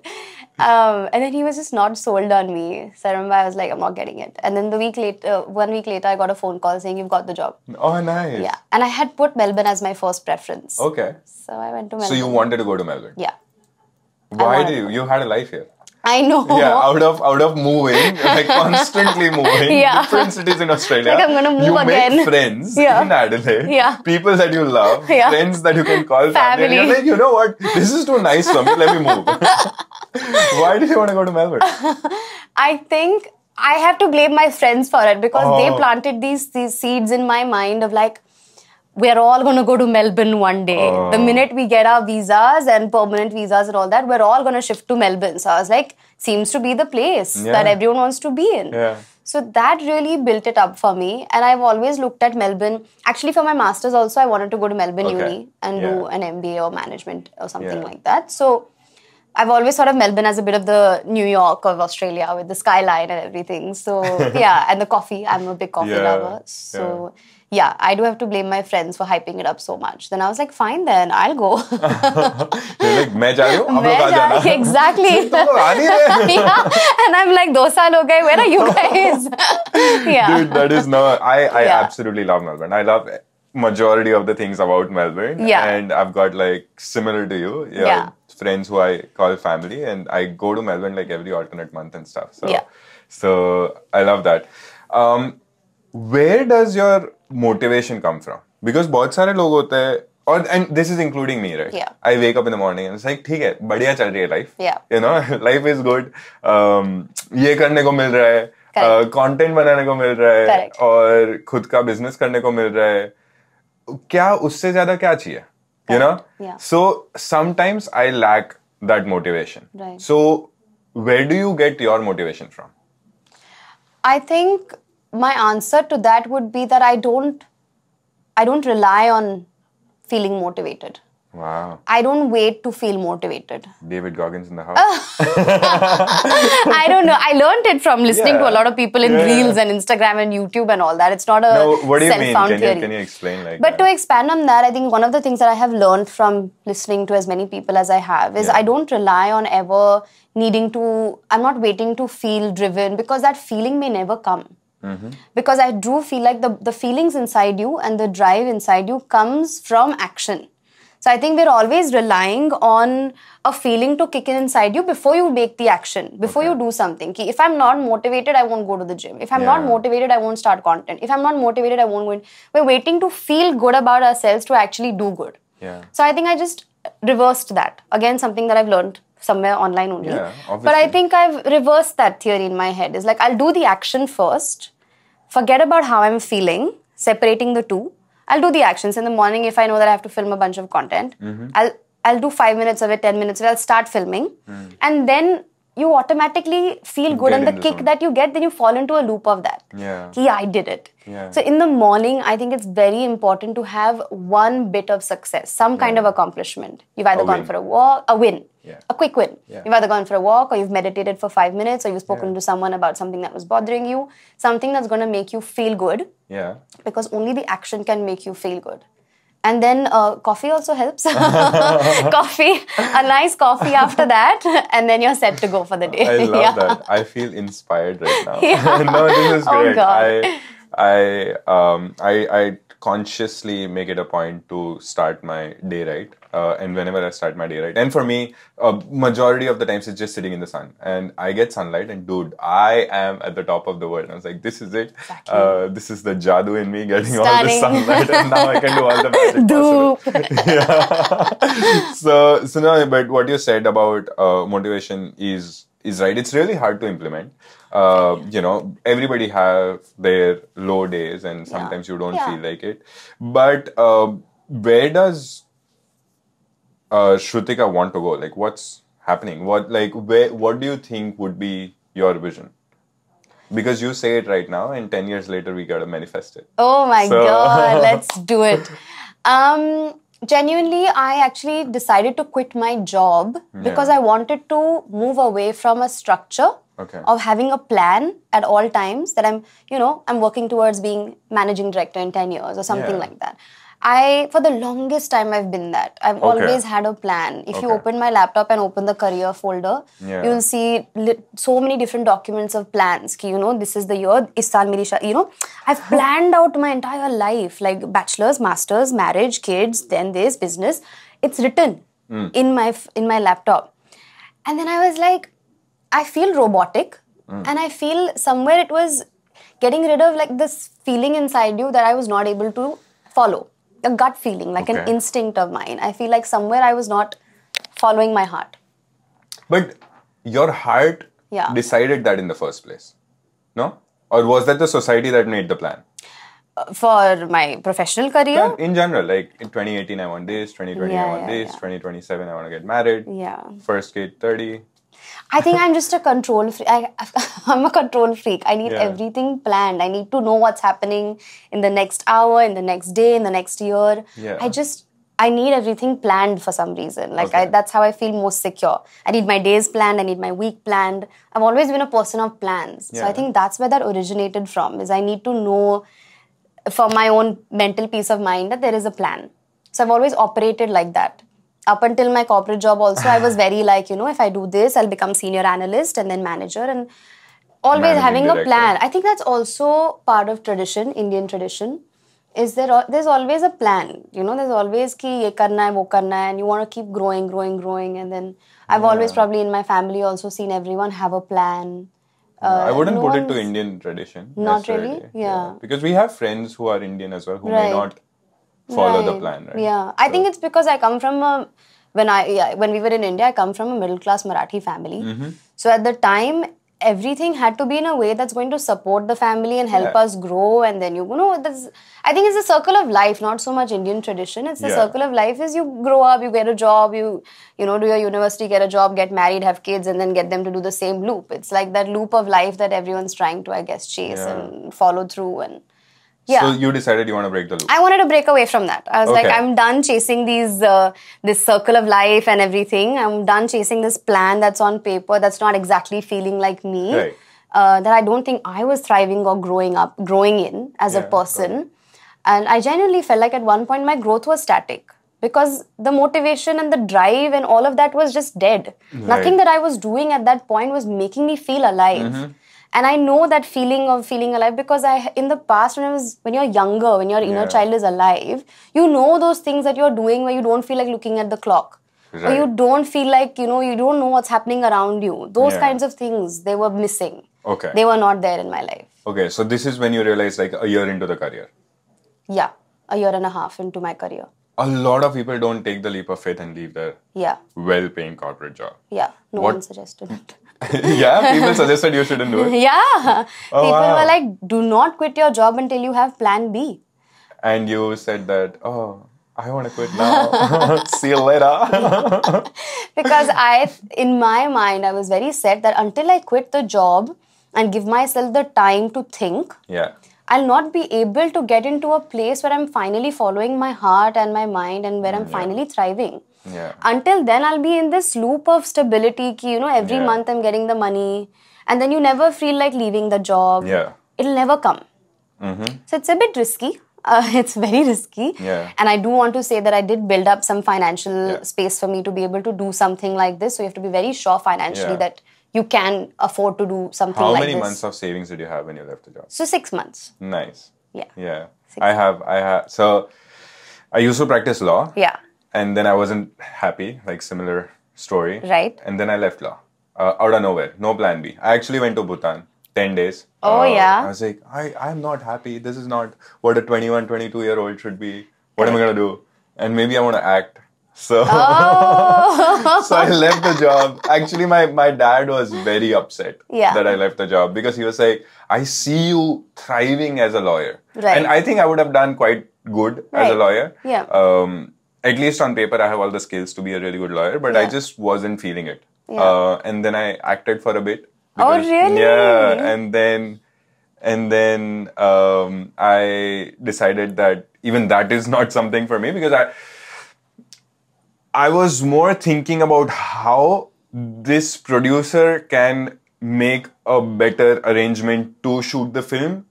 And then he was just not sold on me. So I remember I was like, I'm not getting it. And then 1 week later, I got a phone call saying, you've got the job. Oh, nice. Yeah. And I had put Melbourne as my first preference. Okay. So I went to Melbourne. So you wanted to go to Melbourne? Yeah. Why did you? You had a life here. I know. Yeah, out of moving, like constantly moving, different cities in Australia. Like I'm gonna move you again. You make friends in Adelaide. Yeah. People that you love. Yeah. Friends that you can call family. And you're like, you know what? This is too nice for me. Let me move. Why did you want to go to Melbourne? I think I have to blame my friends for it because they planted these seeds in my mind of like, we're all going to go to Melbourne one day. The minute we get our visas and permanent visas and all that, we're all going to shift to Melbourne. So I was like, seems to be the place that everyone wants to be in. Yeah. So that really built it up for me. And I've always looked at Melbourne. Actually, for my master's also, I wanted to go to Melbourne Uni and do an MBA or management or something like that. So I've always thought of Melbourne as a bit of the New York of Australia with the skyline and everything. So and the coffee. I'm a big coffee lover. So Yeah, I do have to blame my friends for hyping it up so much. Then I was like, fine then, I'll go. You're like, मैं जा रही हूँ, आप लोग आ जाना. Exactly. तुम लोग आ नहीं रहे. Yeah. And I'm like, 2 saal ho gaye, where are you guys? Yeah. Dude, that is no. I Yeah. absolutely love Melbourne. I love majority of the things about Melbourne. Yeah. And I've got like similar to you. Yeah. Friends who I call family, and I go to Melbourne like every alternate month and stuff. So, Yeah. so I love that. Where does your motivation come from? Because बहुत सारे लोग होते हैं, and this is including me, right? Yeah. I wake up in the morning and it's like, ठीक है, बढ़िया चल रही है life. Yeah. You know, life is good. ये करने को मिल रहा है. कंटेंट बनाने को मिल रहा है. Correct. और खुद का बिजनेस करने को मिल रहा है. क्या उससे ज्यादा क्या चाहिए? You know? Yeah. So sometimes I lack that motivation. Right. So where do you get your motivation from? I think my answer to that would be that I don't rely on feeling motivated. Wow. I don't wait to feel motivated. David Goggins in the house. I don't know. I learned it from listening to a lot of people in Reels and Instagram and YouTube and all that. It's not a what do you mean? self-found theory. Can you explain like But that? to expand on that, I think one of the things that I have learned from listening to as many people as I have is I don't rely on ever needing to, I'm not waiting to feel driven, because that feeling may never come. Because I do feel like the feelings inside you and the drive inside you comes from action. So I think we're always relying on a feeling to kick in inside you before you make the action, before you do something. Ki if I'm not motivated, I won't go to the gym. If I'm not motivated, I won't start content. If I'm not motivated, I won't go in. We're waiting to feel good about ourselves to actually do good. Yeah. So I think I just reversed that. Again, something that I've learned somewhere online only. Yeah, obviously. But I think I've reversed that theory in my head. It's like I'll do the action first, forget about how I'm feeling, separating the two. I'll do the actions in the morning. If I know that I have to film a bunch of content, I'll do 5 minutes of it, 10 minutes of it. I'll start filming, and then you automatically feel good, and the kick that you get, then you fall into a loop of that. Yeah, I did it. Yeah. So in the morning, I think it's very important to have one bit of success, some kind of accomplishment. You've either gone for a walk, a win, a quick win. You've either gone for a walk, or you've meditated for 5 minutes, or you've spoken to someone about something that was bothering you, something that's going to make you feel good. Yeah. Because only the action can make you feel good. And then coffee also helps. Coffee, a nice coffee after that, and then you're set to go for the day. I love that. I feel inspired right now. No, this is Oh, great. God. I consciously make it a point to start my day right. And whenever I start my day right. And for me, majority of the times it's just sitting in the sun. And I get sunlight, and dude, I am at the top of the world. I was like, this is it. Exactly. This is the jadoo in me getting all the sunlight, and now I can do all the magic possible. Yeah. So no, but what you said about motivation is right. It's really hard to implement. You know, everybody have their low days, and sometimes you don't feel like it. But where does Shrutika want to go? Like, what's happening? What do you think would be your vision? Because you say it right now, and 10 years later we gotta manifest it. Oh my God, let's do it. Genuinely, I actually decided to quit my job because I wanted to move away from a structure of having a plan at all times that I'm working towards being managing director in 10 years or something like that. For the longest time, I've been that. I've always had a plan. If you open my laptop and open the career folder, you'll see so many different documents of plans. Ki, this is the year, is saal meri I've planned out my entire life, like bachelor's, master's, marriage, kids, then this, business. It's written in my laptop. And then I was like, I feel robotic, and I feel somewhere it was getting rid of like this feeling inside you that I was not able to follow. A gut feeling, like an instinct of mine. I feel like somewhere I was not following my heart. But your heart decided that in the first place, no? Or was that the society that made the plan? For my professional career? In general, like in 2018 I want this, 2020 I want this, 2027 I want to get married. First kid, 30. I think I'm just a control freak. I'm a control freak. I need everything planned. I need to know what's happening in the next hour, in the next day, in the next year. I need everything planned for some reason. Like that's how I feel most secure. I need my days planned. I need my week planned. I've always been a person of plans. So I think that's where that originated from, is I need to know for my own mental peace of mind that there is a plan. So I've always operated like that. Up until my corporate job also, I was very like, if I do this, I'll become senior analyst and then manager, and always Managing having a director. plan. I think that's also part of tradition, Indian tradition, is there's always a plan. There's always ki ye karna hai, wo karna hai, and you want to keep growing, and then I've always probably in my family also seen everyone have a plan. I wouldn't no put it to one's- Indian tradition. Not necessarily. really? Yeah. Because we have friends who are Indian as well who may Right. not follow the Right. plan, right? Yeah. I think it's because I come from when we were in India, I come from a middle class Marathi family. So at the time, everything had to be in a way that's going to support the family and help us grow. And then I think it's a circle of life, not so much Indian tradition. It's the circle of life is you grow up, you get a job, you do your university, get a job, get married, have kids, and then get them to do the same loop. It's like that loop of life that everyone's trying to, I guess, chase and follow through. And So you decided you want to break the loop. I wanted to break away from that. I was like, Okay. I'm done chasing this circle of life and everything. I'm done chasing this plan that's on paper that's not exactly feeling like me. Right. That I don't think I was thriving or growing in as a person. And I genuinely felt like at one point my growth was static because the motivation and the drive and all of that was just dead. Nothing that I was doing at that point was making me feel alive. And I know that feeling of feeling alive because in the past when you're younger, when your inner child is alive, you know those things that you're doing where you don't feel like looking at the clock. Or you don't feel like, you don't know what's happening around you. Those kinds of things, they were missing. Okay. They were not there in my life. Okay, so this is when you realize like a year into the career. Yeah, a year and a half into my career. A lot of people don't take the leap of faith and leave their well-paying corporate job. Yeah, no one suggested it. Yeah, people suggested you shouldn't do it. Yeah, people were like, do not quit your job until you have plan B. And you said that, I want to quit now. See you later. Because in my mind, I was very set that until I quit the job and give myself the time to think, I'll not be able to get into a place where I'm finally following my heart and my mind and where I'm finally thriving. Until then, I'll be in this loop of stability. Every month I'm getting the money. And then you never feel like leaving the job. It'll never come. So it's a bit risky. It's very risky. And I do want to say that I did build up some financial space for me to be able to do something like this. So you have to be very sure financially that you can afford to do something like this. How many months of savings did you have when you left the job? So 6 months. Nice. Yeah. I have. So I used to practice law. And then I wasn't happy, like similar story. Right. And then I left law. Out of nowhere. No plan B. I actually went to Bhutan. 10 days. I was like, I'm not happy. This is not what a 21, 22-year-old should be. What am I going to do? And maybe I want to act. So, so I left the job. Actually, my dad was very upset that I left the job because he was like, I see you thriving as a lawyer. And I think I would have done quite good as a lawyer. At least on paper, I have all the skills to be a really good lawyer, but I just wasn't feeling it. And then I acted for a bit. Because, really? Yeah, and then I decided that even that is not something for me because I was more thinking about how this producer can make a better arrangement to shoot the film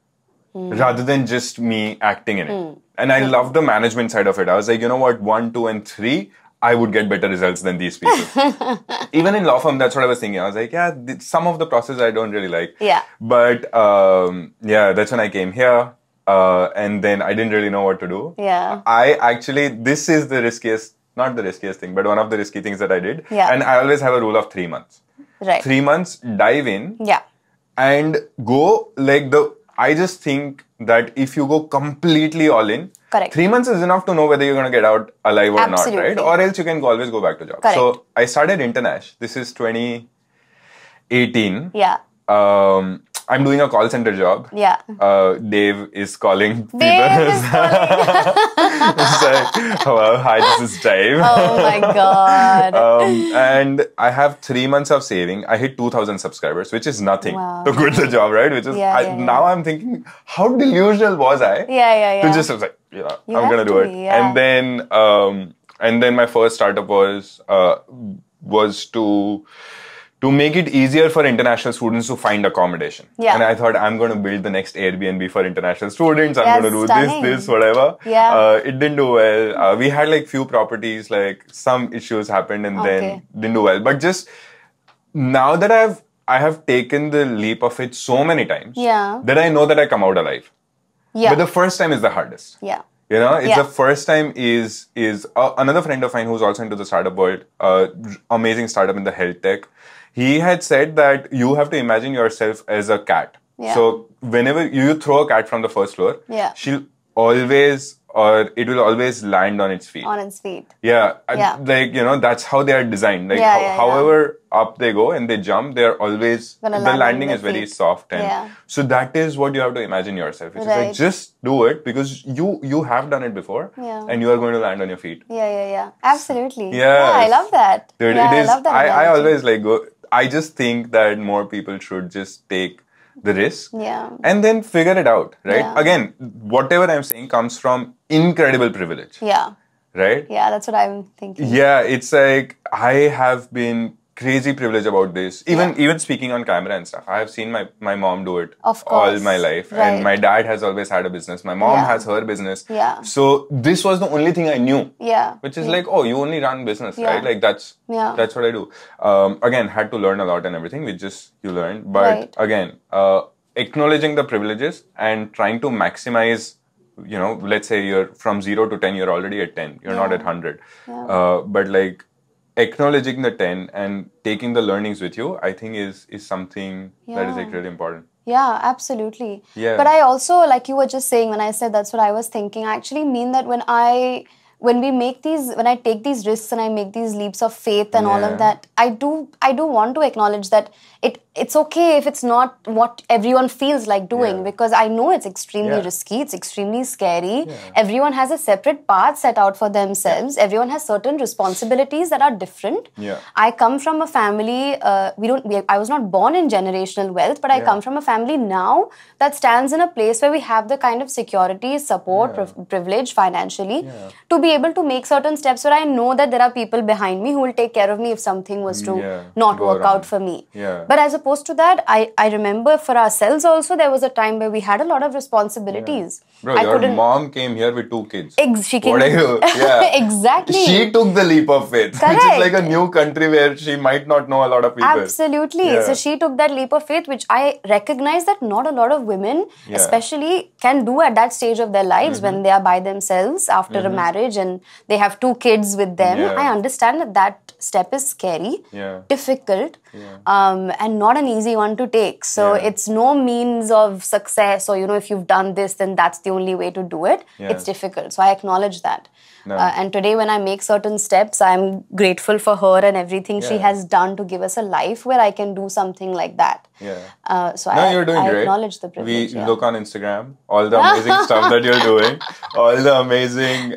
rather than just me acting in it. And I love the management side of it. I was like, you know what, 1, 2, and 3, I would get better results than these people. Even in law firm, that's what I was thinking. I was like, some of the process I don't really like. But that's when I came here. And then I didn't really know what to do. This is the riskiest, not the riskiest thing, but one of the risky things that I did. And I always have a rule of 3 months. 3 months, dive in. And go like I just think that if you go completely all in, 3 months is enough to know whether you're going to get out alive or not, right? Or else you can always go back to job. So I started Internash. This is 2018. I'm doing a call center job. Dave is calling people. It's like, hello, hi, this is Dave. Oh my God. And I have 3 months of saving. I hit 2,000 subscribers, which is nothing to quit the job, right? Which is, now I'm thinking, how delusional was I? To just, I was like, I'm going to do it. And then my first startup was to to make it easier for international students to find accommodation. Yeah. And I thought, I'm going to build the next Airbnb for international students. I'm going to do stunning. this, whatever. Yeah. It didn't do well. We had like few properties, like some issues happened and then didn't do well. But just now that I have taken the leap of it so many times that I know that I come out alive. Yeah. But the first time is the hardest. Yeah. You know, it's the first time is another friend of mine who's also into the startup world, amazing startup in the health tech. He had said that you have to imagine yourself as a cat. Yeah. So whenever you throw a cat from the first floor, she'll always, or it will always land on its feet. On its feet. Yeah. Like, you know, that's how they are designed. Like, however up they go and they jump, they're always, the landing is very soft. And so that is what you have to imagine yourself. It's like, just do it because you have done it before and you are going to land on your feet. Yeah. Absolutely. Yeah. I love that. Dude, it is, I love that. I always like go, I just think that more people should just take the risk and then figure it out, right? Again, whatever I'm saying comes from incredible privilege. Right? Yeah, that's what I'm thinking. Yeah, it's like I have been crazy privileged about this. Even speaking on camera and stuff. I have seen my mom do it all my life. And my dad has always had a business. My mom has her business. So this was the only thing I knew. Which is like, oh, you only run business, right? Like that's what I do. Again, had to learn a lot and everything, which just you learn. But again, acknowledging the privileges and trying to maximize, you know, let's say you're from 0 to 10, you're already at 10. You're not at 100. But like, acknowledging the 10 and taking the learnings with you, I think is something that is like really important. Yeah, absolutely. But I also, like you were just saying, when I said that's what I was thinking, I actually mean that when I take these risks and I make these leaps of faith and all of that, I do want to acknowledge that it's okay if it's not what everyone feels like doing, because I know it's extremely risky, it's extremely scary. Everyone has a separate path set out for themselves. Everyone has certain responsibilities that are different. I come from a family, I was not born in generational wealth, but I come from a family now that stands in a place where we have the kind of security, support, privilege financially to be able to make certain steps where I know that there are people behind me who will take care of me if something was to not work out for me. But as opposed to that, I remember for ourselves also, there was a time where we had a lot of responsibilities. Bro, your mom came here with 2 kids. She came. Exactly. She took the leap of faith. Correct. Which is like a new country where she might not know a lot of people. Absolutely. So she took that leap of faith, which I recognize that not a lot of women, especially, can do at that stage of their lives when they are by themselves after a marriage and they have 2 kids with them. I understand that step is scary, difficult, and not an easy one to take. So it's no means of success, or, you know, if you've done this, then that's the only way to do it. It's difficult. So I acknowledge that. And today when I make certain steps, I'm grateful for her and everything she has done to give us a life where I can do something like that. You're doing great. Acknowledge the privilege. We look on Instagram, all the amazing stuff that you're doing, all the amazing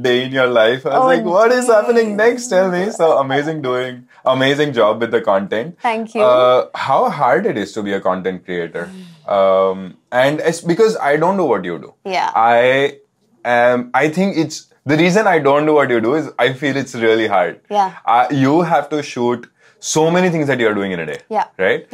day in your life. I was like, what is happening next? Tell me. So amazing job with the content. Thank you. How hard it is to be a content creator. And it's because I don't do what you do. I think it's, the reason I don't do what you do is I feel it's really hard. You have to shoot so many things that you're doing in a day. Right?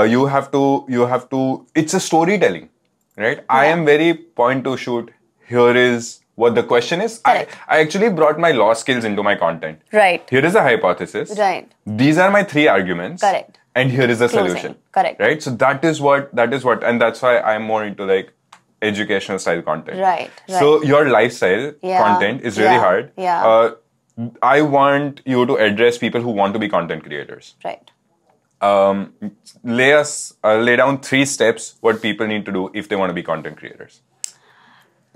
You have to, it's a storytelling, right? I am very point to shoot. Here is what the question is. I actually brought my law skills into my content. Here is a hypothesis. These are my 3 arguments. And here is the solution. Right? So that is what, and that's why I'm more into like educational style content. So your lifestyle content is really hard. I want you to address people who want to be content creators. Lay down 3 steps what people need to do if they want to be content creators.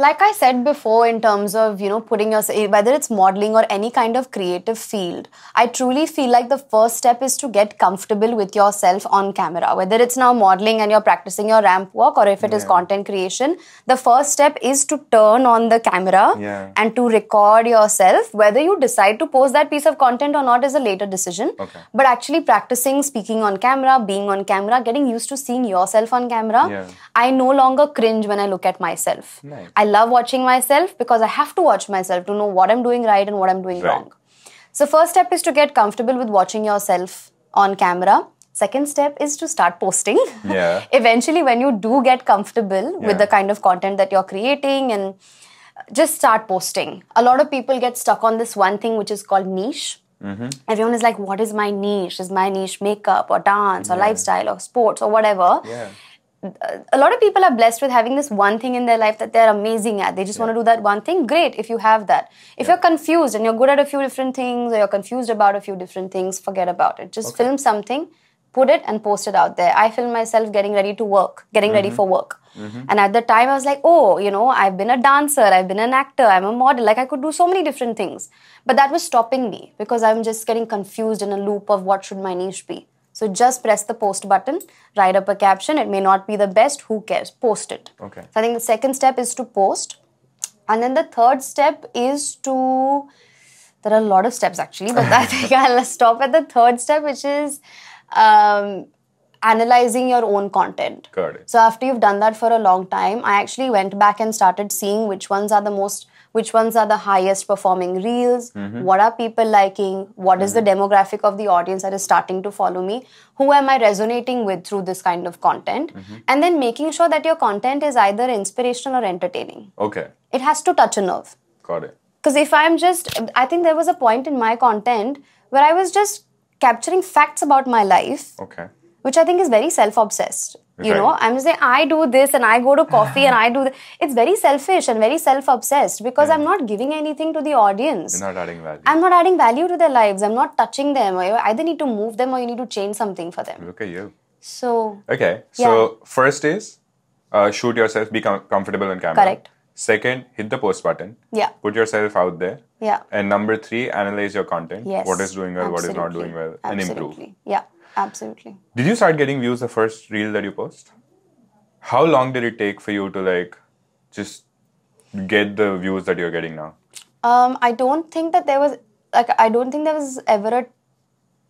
Like I said before, in terms of, you know, putting yourself, whether it's modeling or any kind of creative field, I truly feel like the first step is to get comfortable with yourself on camera. Whether it's now modeling and you're practicing your ramp walk, or if it is content creation, the first step is to turn on the camera and to record yourself. Whether you decide to post that piece of content or not is a later decision. But actually practicing speaking on camera, being on camera, getting used to seeing yourself on camera, I no longer cringe when I look at myself. I love watching myself because I have to watch myself to know what I'm doing right and what I'm doing wrong. So first step is to get comfortable with watching yourself on camera. Second step is to start posting. Yeah. Eventually, when you do get comfortable with the kind of content that you're creating, and just start posting. A lot of people get stuck on this one thing which is called niche. Everyone is like, what is my niche? Is my niche makeup or dance or lifestyle or sports or whatever? Yeah. A lot of people are blessed with having this one thing in their life that they're amazing at. They just want to do that one thing. Great, if you have that. If you're confused and you're good at a few different things, or you're confused about a few different things, forget about it. Just film something, put it and post it out there. I filmed myself getting ready for work. And at the time I was like, oh, you know, I've been a dancer, I've been an actor, I'm a model. Like I could do so many different things. But that was stopping me because I'm just getting confused in a loop of what should my niche be. So just press the post button, write up a caption. It may not be the best, who cares? Post it. Okay. So I think the second step is to post. And then the third step is to... There are a lot of steps actually, but I think I'll stop at the third step, which is analyzing your own content. Got it. So after you've done that for a long time, I actually went back and started seeing which ones are the highest performing reels, what are people liking, what is the demographic of the audience that is starting to follow me, who am I resonating with through this kind of content, and then making sure that your content is either inspirational or entertaining. Okay. It has to touch a nerve. Got it. Because if I think there was a point in my content where I was just capturing facts about my life, which I think is very self-obsessed. You know, I'm just saying, I do this and I go to coffee and I do this. It's very selfish and very self-obsessed because I'm not giving anything to the audience. You're not adding value. I'm not adding value to their lives. I'm not touching them. You either need to move them or you need to change something for them. Look at you. So... Okay. So first is shoot yourself, be comfortable on camera. Correct. Second, hit the post button. Yeah. Put yourself out there. Yeah. And number 3, analyze your content. Yes. What is doing well, what is not Absolutely. doing well, and Absolutely. improve. Yeah. Absolutely. Did you start getting views the first reel that you post? How long did it take for you to like just get the views that you're getting now? I don't think there was ever a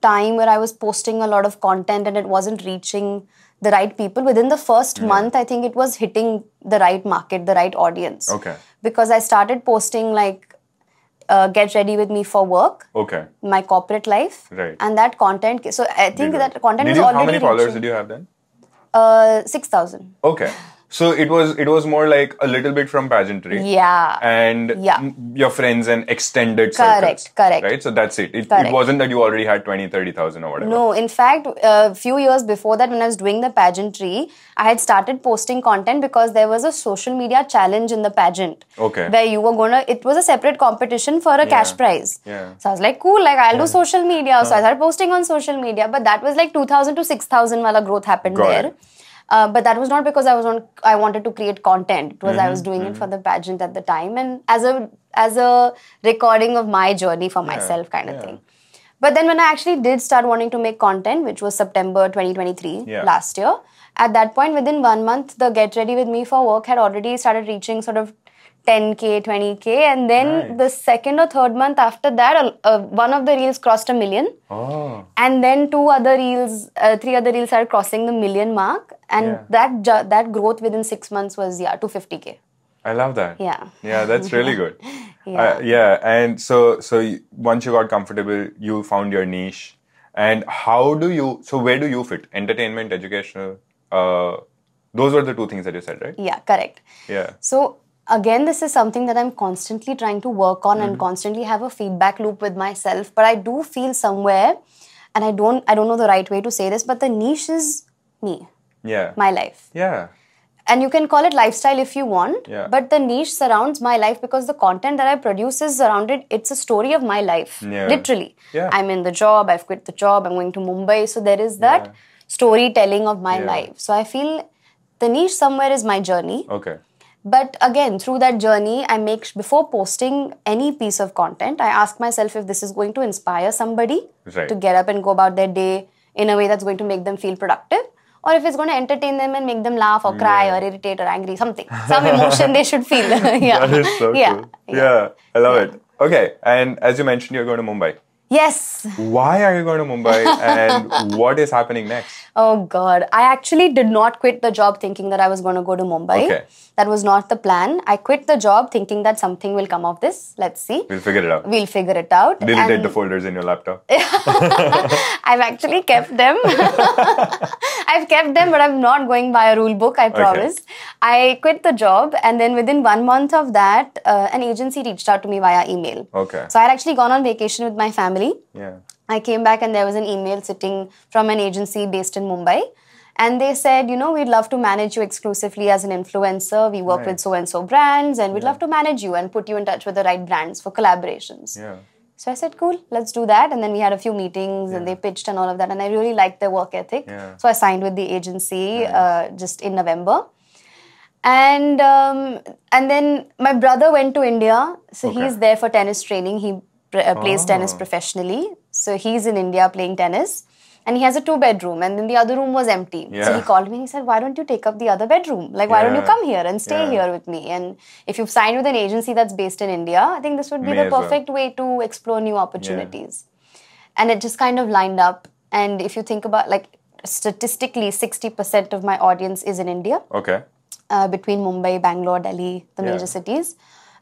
time where I was posting a lot of content and it wasn't reaching the right people. Within the first month, I think it was hitting the right market, the right audience. Okay. Because I started posting like get ready with me for work. Okay. My corporate life. Right. And that content, so I think that content was already How many followers reaching. did you have then? 6,000. Okay. So it was more like a little bit from pageantry. Yeah. And your friends and extended circles. Correct. Right? So that's it. It wasn't that you already had 20, 30,000 or whatever. No, in fact, a few years before that when I was doing the pageantry, I had started posting content because there was a social media challenge in the pageant. Okay. Where you were it was a separate competition for a cash prize. Yeah. So I was like, cool, like I'll do social media. So I started posting on social media. But that was like 2,000 to 6,000 wala growth happened Got there. it. But that was not because I wanted to create content. It was I was doing it for the pageant at the time and as a recording of my journey for myself kind of thing. But then when I actually did start wanting to make content, which was September 2023 last year, at that point within 1 month, the Get Ready With Me for Work had already started reaching sort of 10K, 20K, and then the second or third month after that, one of the reels crossed 1 million. Oh. And then 3 other reels started crossing the 1 million mark. And that growth within 6 months was, 250K. I love that. Yeah. Yeah, that's really good. And so once you got comfortable, you found your niche. And where do you fit? Entertainment, educational? Those were the 2 things that you said, right? Yeah, correct. Yeah. So again, this is something that I'm constantly trying to work on and constantly have a feedback loop with myself. But I do feel somewhere, and I don't know the right way to say this, but the niche is me. Yeah. My life. Yeah. And you can call it lifestyle if you want, but the niche surrounds my life because the content that I produce is surrounded, it's a story of my life, literally. Yeah. I'm in the job, I've quit the job, I'm going to Mumbai, so there is that storytelling of my life. So I feel the niche somewhere is my journey. Okay. But again, through that journey, before posting any piece of content, I ask myself if this is going to inspire somebody to get up and go about their day in a way that's going to make them feel productive. Or if it's going to entertain them and make them laugh or cry or irritate or angry, something. Some emotion they should feel. That is so cool. Yeah, I love it. Okay, and as you mentioned, you're going to Mumbai. Yes. Why are you going to Mumbai and what is happening next? Oh God. I actually did not quit the job thinking that I was going to go to Mumbai. Okay. That was not the plan. I quit the job thinking that something will come of this. Let's see. We'll figure it out. We'll figure it out. Deleted the folders in your laptop. I've actually kept them. I've kept them, but I'm not going by a rule book, I promise. I quit the job, and then within 1 month of that, an agency reached out to me via email. Okay. So I had actually gone on vacation with my family. Yeah. I came back and there was an email sitting from an agency based in Mumbai. And they said, we'd love to manage you exclusively as an influencer. We work with so-and-so brands and we'd love to manage you and put you in touch with the right brands for collaborations. Yeah. So I said, cool, let's do that. And then we had a few meetings and they pitched and all of that. And I really liked their work ethic. Yeah. So I signed with the agency just in November. And then my brother went to India. So he's there for tennis training. He plays tennis professionally. So he's in India playing tennis. And he has a 2-bedroom, and then the other room was empty. Yeah. So he called me and he said, why don't you take up the other bedroom? Like, why don't you come here and stay here with me? And if you've signed with an agency that's based in India, I think this would be the perfect way to explore new opportunities. And it just kind of lined up. And if you think about, like, statistically, 60% of my audience is in India. Okay. Between Mumbai, Bangalore, Delhi, the major cities.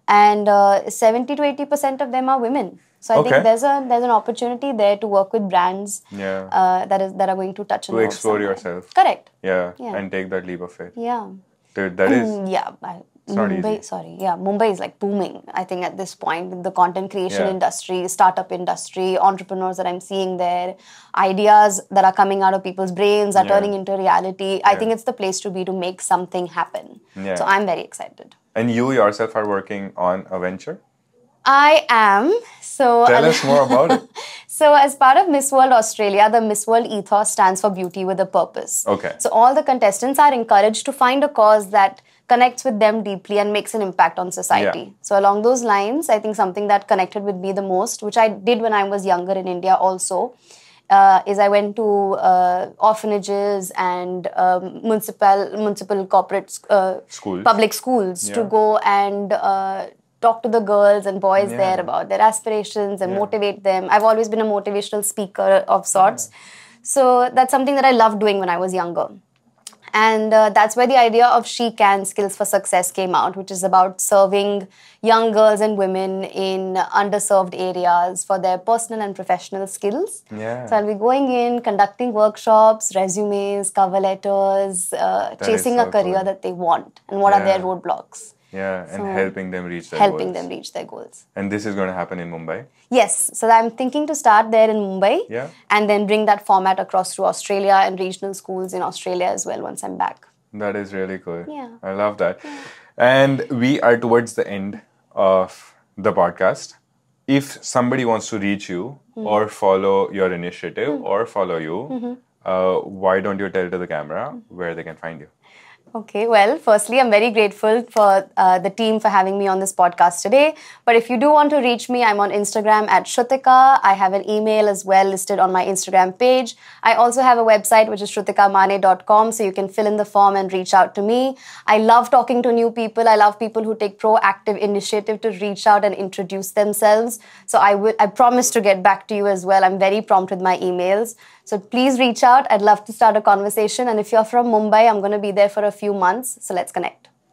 And 70 to 80% of them are women. So I think there's an opportunity there to work with brands that are going to touch on to explore yourself. Correct. Yeah, and take that leap of faith. Yeah. Dude, that is... Mumbai is like booming, I think, at this point. The content creation industry, startup industry, entrepreneurs that I'm seeing there, ideas that are coming out of people's brains are turning into reality. I think it's the place to be to make something happen. So I'm very excited. And you yourself are working on a venture? I am. So tell us more about it. So as part of Miss World Australia, the Miss World ethos stands for beauty with a purpose. Okay. So all the contestants are encouraged to find a cause that connects with them deeply and makes an impact on society. Yeah. So along those lines, I think something that connected with me the most, which I did when I was younger in India also, is I went to orphanages and municipal corporate public schools to go and talk to the girls and boys there about their aspirations and motivate them. I've always been a motivational speaker of sorts. So that's something that I loved doing when I was younger. And that's where the idea of She Can Skills for Success came out, which is about serving young girls and women in underserved areas for their personal and professional skills. Yeah. So I'll be going in, conducting workshops, resumes, cover letters, chasing a career that they want and what are their roadblocks. Yeah, and helping them reach their goals. And this is going to happen in Mumbai? Yes. So I'm thinking to start there in Mumbai and then bring that format across to Australia and regional schools in Australia as well once I'm back. That is really cool. Yeah. I love that. Yeah. And we are towards the end of the podcast. If somebody wants to reach you or follow your initiative or follow you, why don't you tell to the camera where they can find you? Okay, well, firstly, I'm very grateful for the team for having me on this podcast today. But if you do want to reach me, I'm on Instagram at Shrutika. I have an email as well listed on my Instagram page. I also have a website, which is shrutikamane.com, so you can fill in the form and reach out to me. I love talking to new people. I love people who take proactive initiative to reach out and introduce themselves. So I promise to get back to you as well. I'm very prompt with my emails. So please reach out. I'd love to start a conversation. And if you're from Mumbai, I'm going to be there for a few months. So let's connect.